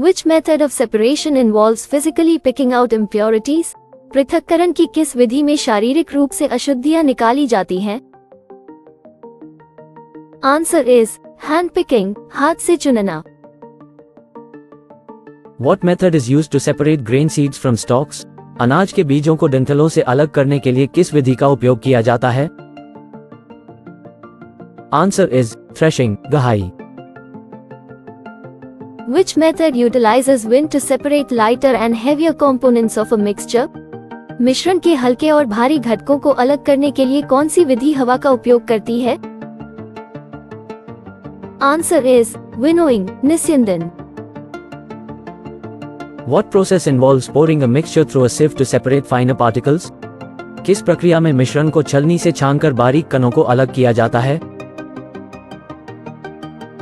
Which method of separation involves physically picking out impurities? पृथक्करण की किस विधि में शारीरिक रूप से अशुद्धियां निकाली जाती हैं? Answer is hand picking, हाथ से चुनना. What method is used to separate grain seeds from stalks? अनाज के बीजों को डंठलों से अलग करने के लिए किस विधि का उपयोग किया जाता है? Answer is threshing, गहाई. Which method utilizes wind to separate lighter and heavier components of a mixture? मिश्रण के हल्के और भारी घटकों को अलग करने के लिए कौन सी विधि हवा का उपयोग करती है? Answer is winnowing, निस्यंदन. What process involves pouring a mixture through a sieve to separate finer particles? किस प्रक्रिया में मिश्रण को छलनी से छानकर बारीक कणों को अलग किया जाता है?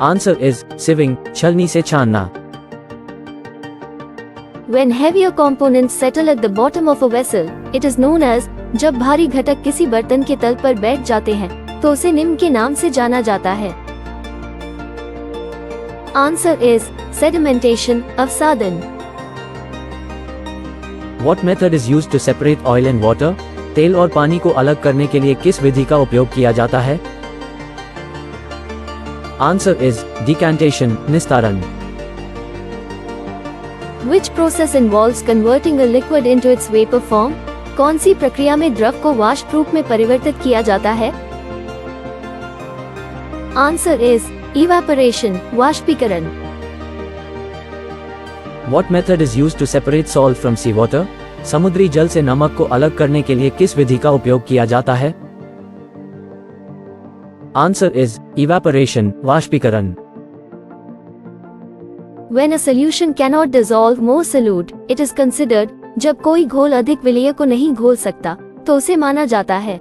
Answer is sieving, छलनी से छानना. When heavier components settle at the bottom of a vessel, it is known as. जब भारी घटक किसी बर्तन के तल पर बैठ जाते हैं, तो उसे निम्न के नाम से जाना जाता है. Answer is sedimentation, अवसादन. What method is used to separate oil and water? तेल और पानी को अलग करने के लिए किस विधि का उपयोग किया जाता है? Answer is decantation, निस्तारण. Which process involves converting a liquid into its vapor form? कौन सी प्रक्रिया में द्रव को वाष्प रूप में परिवर्तित किया जाता है? Answer is evaporation, वाष्पीकरण. What method is used to separate salt from seawater? समुद्री जल से नमक को अलग करने के लिए किस विधि का उपयोग किया जाता है? Answer is evaporation, वाष्पीकरण. When a solution cannot dissolve more solute, it is considered. जब कोई घोल अधिक विलेय को नहीं घोल सकता, तो उसे माना जाता है.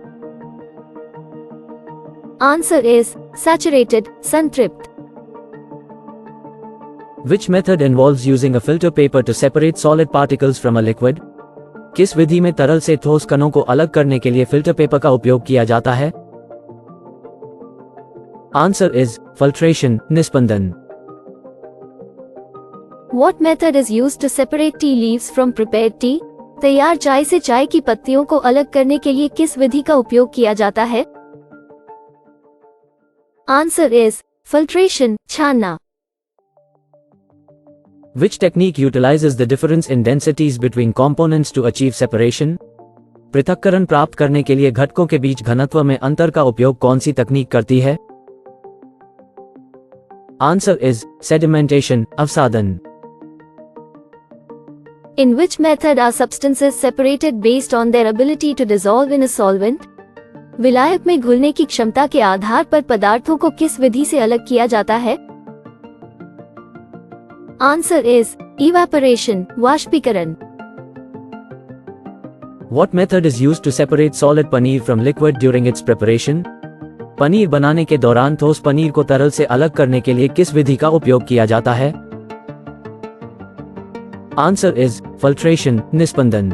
Answer is saturated, संतृप्त. Which method involves using a filter paper to separate solid particles from a liquid? किस विधि में तरल से ठोस कणों को अलग करने के लिए फिल्टर पेपर का उपयोग किया जाता है? Answer is filtration, निस्पंदन. What method is used to separate tea leaves from prepared tea? तैयार चाय से चाय की पत्तियों को अलग करने के लिए किस विधि का उपयोग किया जाता है? Answer is filtration, छानना. Which technique utilizes the difference in densities between components to achieve separation? पृथक्करण प्राप्त करने के लिए घटकों के बीच घनत्व में अंतर का उपयोग कौन सी तकनीक करती है? Answer is sedimentation, अवसादन. In which method are substances separated based on their ability to dissolve in a solvent? विलायक में घुलने की क्षमता के आधार पर पदार्थों को किस विधि से अलग किया जाता है? Answer is evaporation, वाष्पीकरण. What method is used to separate solid paneer from liquid during its preparation? Paneer बनाने के दौरान ठोस पनीर को तरल से अलग करने के लिए किस विधि का उपयोग किया जाता है? Answer is filtration, निस्पंदन.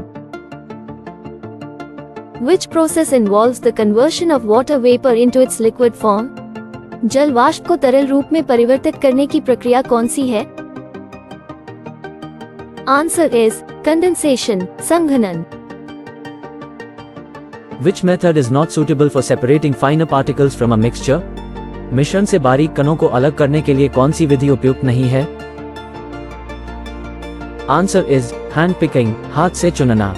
Which process involves the conversion of water vapor into its liquid form? जल वाष्प को तरल रूप में परिवर्तित करने की प्रक्रिया कौन सी है? Answer is condensation, संघनन. Which method is not suitable for separating finer particles from a mixture? मिश्रण से बारीक कणों को अलग करने के लिए कौन सी विधि उपयुक्त नहीं है? Answer is hand picking, हाथ से चुनना.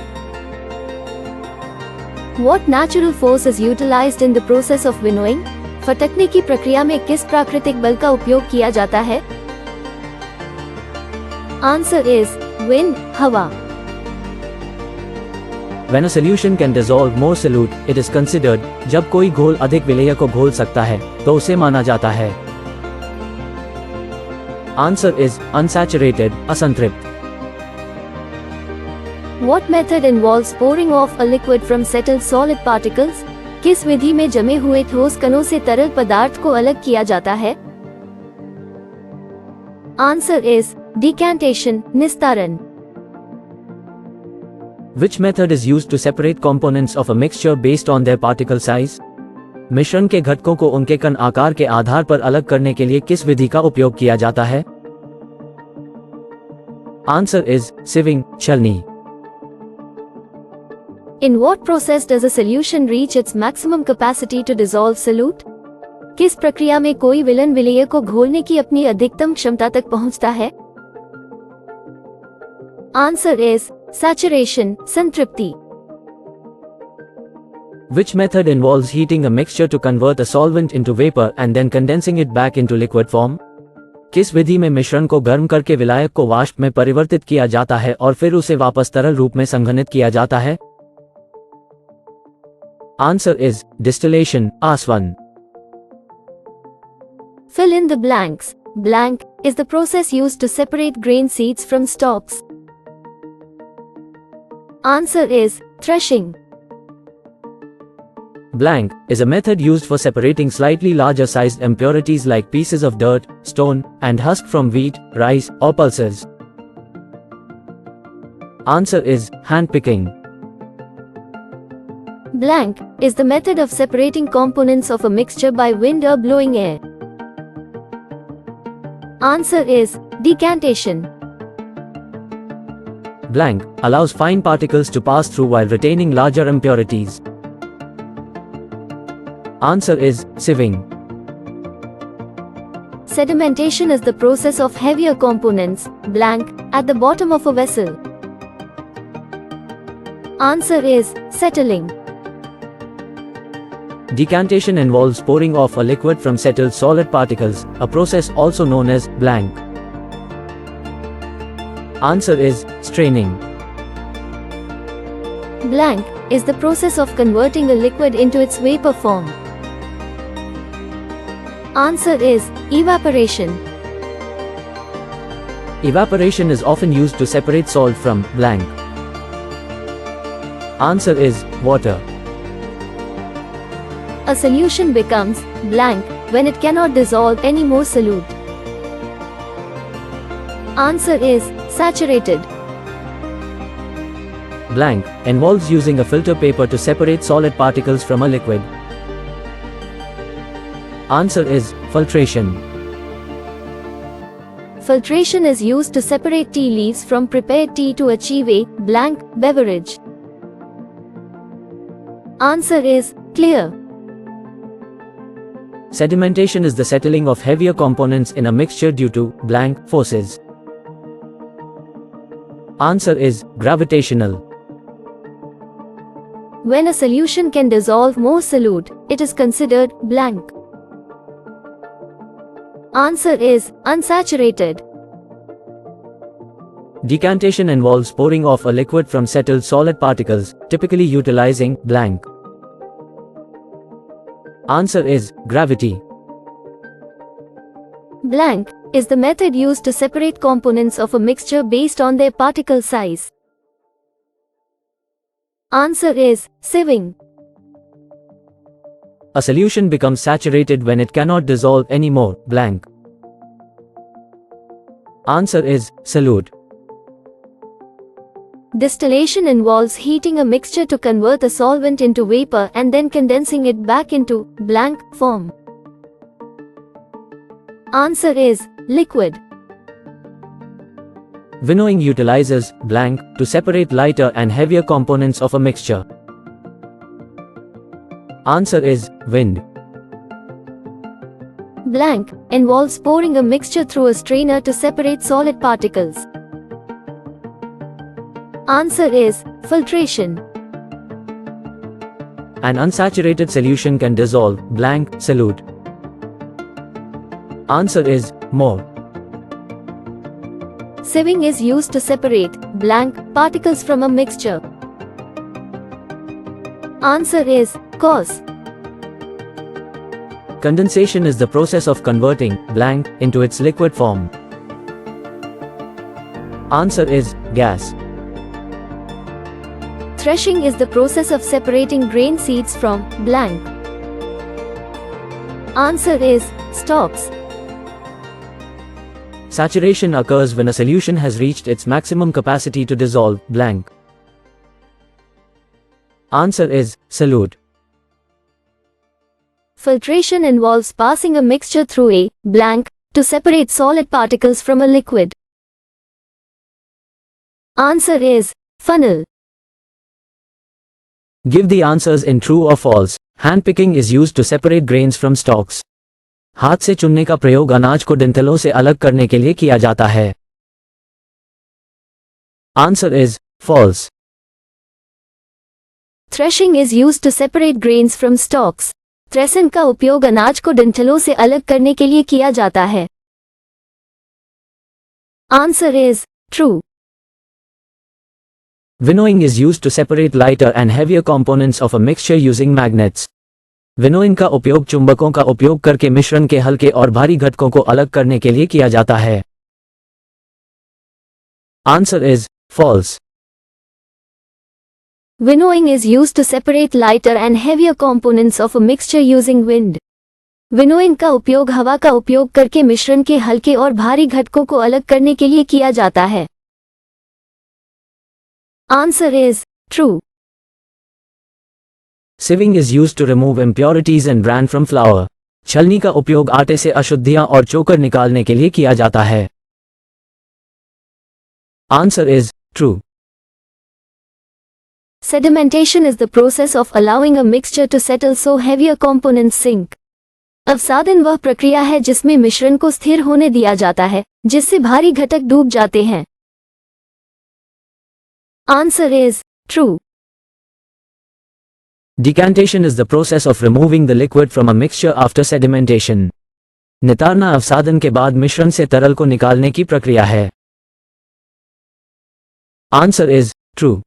What natural force is utilized in the process of winnowing? फटकने की प्रक्रिया में किस प्राकृतिक बल का उपयोग किया जाता है? Answer is wind, हवा. When a solution can dissolve more solute, it is considered. जब कोई घोल अधिक विलेय को घोल सकता है, तो उसे माना जाता है. Answer is unsaturated, असंतृप्त. What method involves pouring off a liquid from settled solid particles? किस विधि में जमे हुए ठोस कणों से तरल पदार्थ को अलग किया जाता है? Answer is decantation, निस्तारण. Which method is used to separate components of a mixture based on their particle size? मिश्रण के घटकों को उनके कण आकार के आधार पर अलग करने के लिए किस विधि का उपयोग किया जाता है? Answer is sieving, chalni. In what process does a solution reach its maximum capacity to dissolve solute? किस प्रक्रिया में कोई विलयन विलेय को घोलने की अपनी अधिकतम क्षमता तक पहुंचता है? Answer is saturation, संतृप्ति. Which method involves heating a mixture to convert a solvent into vapor and then condensing it back into liquid form? किस विधि में मिश्रण को गर्म करके विलायक को वाष्प में परिवर्तित किया जाता है और फिर उसे वापस तरल रूप में संघनित किया जाता है? Answer is distillation, आसवन. Fill in the blanks. Blank is the process used to separate grain seeds from stalks. Answer is threshing. Blank is a method used for separating slightly larger sized impurities like pieces of dirt, stone, and husk from wheat, rice, or pulses. Answer is handpicking. Blank is the method of separating components of a mixture by wind or blowing air. Answer is decantation. Blank allows fine particles to pass through while retaining larger impurities. Answer is sieving. Sedimentation is the process of heavier components, blank, at the bottom of a vessel. Answer is settling. Decantation involves pouring off a liquid from settled solid particles, a process also known as blank. Answer is straining. Blank is the process of converting a liquid into its vapor form. Answer is evaporation. Evaporation is often used to separate salt from blank. Answer is water. A solution becomes blank when it cannot dissolve any more solute. Answer is saturated. Blank involves using a filter paper to separate solid particles from a liquid. Answer is filtration. Filtration is used to separate tea leaves from prepared tea to achieve a blank beverage. Answer is clear. Sedimentation is the settling of heavier components in a mixture due to blank forces. Answer is gravitational. When a solution can dissolve more solute, it is considered blank. Answer is unsaturated. Decantation involves pouring off a liquid from settled solid particles, typically utilizing blank. Answer is gravity. Blank is the method used to separate components of a mixture based on their particle size. Answer is sieving. A solution becomes saturated when it cannot dissolve anymore, blank. Answer is solute. Distillation involves heating a mixture to convert a solvent into vapor and then condensing it back into blank form. Answer is liquid. Winnowing utilizes blank to separate lighter and heavier components of a mixture. Answer is wind. Blank involves pouring a mixture through a strainer to separate solid particles. Answer is filtration. An unsaturated solution can dissolve blank solute. Answer is more. Sieving is used to separate blank particles from a mixture. Answer is cause. Condensation is the process of converting blank into its liquid form. Answer is gas. Threshing is the process of separating grain seeds from blank. Answer is stalks. Saturation occurs when a solution has reached its maximum capacity to dissolve blank. Answer is solute. Filtration involves passing a mixture through a blank to separate solid particles from a liquid. Answer is funnel. Give the answers in true or false. Handpicking is used to separate grains from stalks. हाथ से चुनने का प्रयोग अनाज को डंठलों से अलग करने के लिए किया जाता है. Answer is false. Threshing is used to separate grains from stalks. थ्रेशन का उपयोग अनाज को डंठलों से अलग करने के लिए किया जाता है. Answer is true. Winnowing is used to separate lighter and heavier components of a mixture using magnets. Winnowing का उपयोग चुंबकों का उपयोग करके मिश्रण के हल्के और भारी घटकों को अलग करने के लिए किया जाता है. Answer is false. Winnowing is used to separate lighter and heavier components of a mixture using wind. Winnowing का उपयोग हवा का उपयोग करके मिश्रण के हल्के और भारी घटकों को अलग करने के लिए किया जाता है. Answer is true. Sieving is used to remove impurities and bran from flour. छलनी का उपयोग आटे से अशुद्धियां और चोकर निकालने के लिए किया जाता है. Answer is true. Sedimentation is the process of allowing a mixture to settle so heavier components sink. अवसादन वह प्रक्रिया है जिसमें मिश्रण को स्थिर होने दिया जाता है जिससे भारी घटक डूब जाते हैं. Answer is true. Decantation is the process of removing the liquid from a mixture after sedimentation. नितारना अवसादन के बाद मिश्रण से तरल को निकालने की प्रक्रिया है. Answer is true.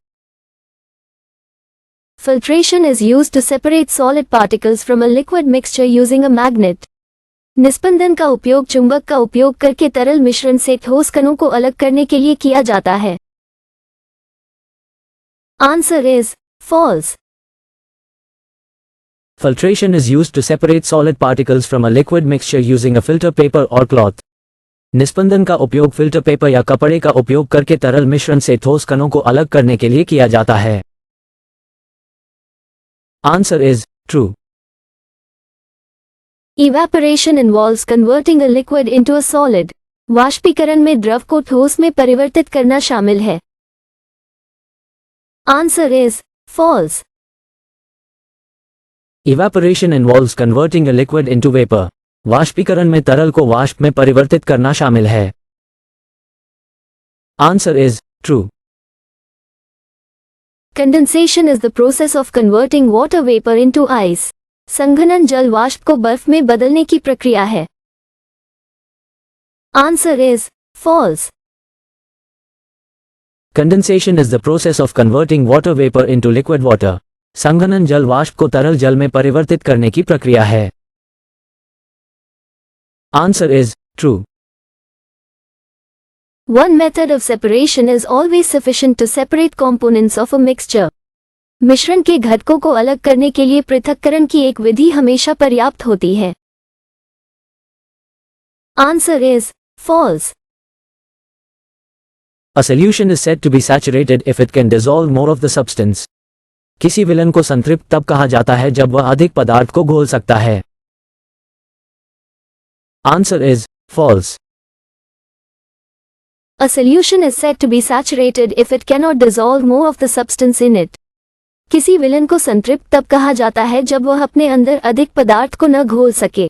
Filtration is used to separate solid particles from a liquid mixture using a magnet. निस्पंदन का उपयोग चुंबक का उपयोग करके तरल मिश्रण से ठोस कणों को अलग करने के लिए किया जाता है. Answer is false. Filtration is used to separate solid particles from a liquid mixture using a filter paper or cloth. निस्पंदन का उपयोग फिल्टर पेपर या कपड़े का उपयोग करके तरल मिश्रण से ठोस कणों को अलग करने के लिए किया जाता है. Answer is true. Evaporation involves converting a liquid into a solid. वाष्पीकरण में द्रव को ठोस में परिवर्तित करना शामिल है. Answer is false. Evaporation involves converting a liquid into vapor. वाष्पीकरण में तरल को वाष्प में परिवर्तित करना शामिल है. Answer is true. Condensation is the process of converting water vapor into ice. संघनन जल वाष्प को बर्फ में बदलने की प्रक्रिया है. Answer is false. Condensation is the process of converting water vapor into liquid water. संघनन जल वाष्प को तरल जल में परिवर्तित करने की प्रक्रिया है. Answer is true. One method of separation is always sufficient to separate components of a mixture. मिश्रण के घटकों को अलग करने के लिए पृथक्करण की एक विधि हमेशा पर्याप्त होती है. Answer is false. A solution is said to be saturated if it can dissolve more of the substance. किसी विलयन को संतृप्त तब कहा जाता है जब वह अधिक पदार्थ को घोल सकता है. Answer is false. A solution is said to be saturated if it cannot dissolve more of the substance in it. किसी विलयन को संतृप्त तब कहा जाता है जब वह अपने अंदर अधिक पदार्थ को न घोल सके.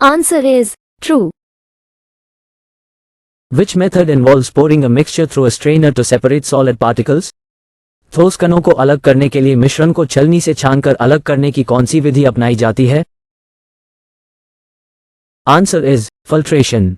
Answer is true. Which method involves pouring a mixture through a strainer to separate solid particles? ठोस कणों को अलग करने के लिए मिश्रण को छलनी से छानकर अलग करने की कौन सी विधि अपनाई जाती है? Answer is filtration.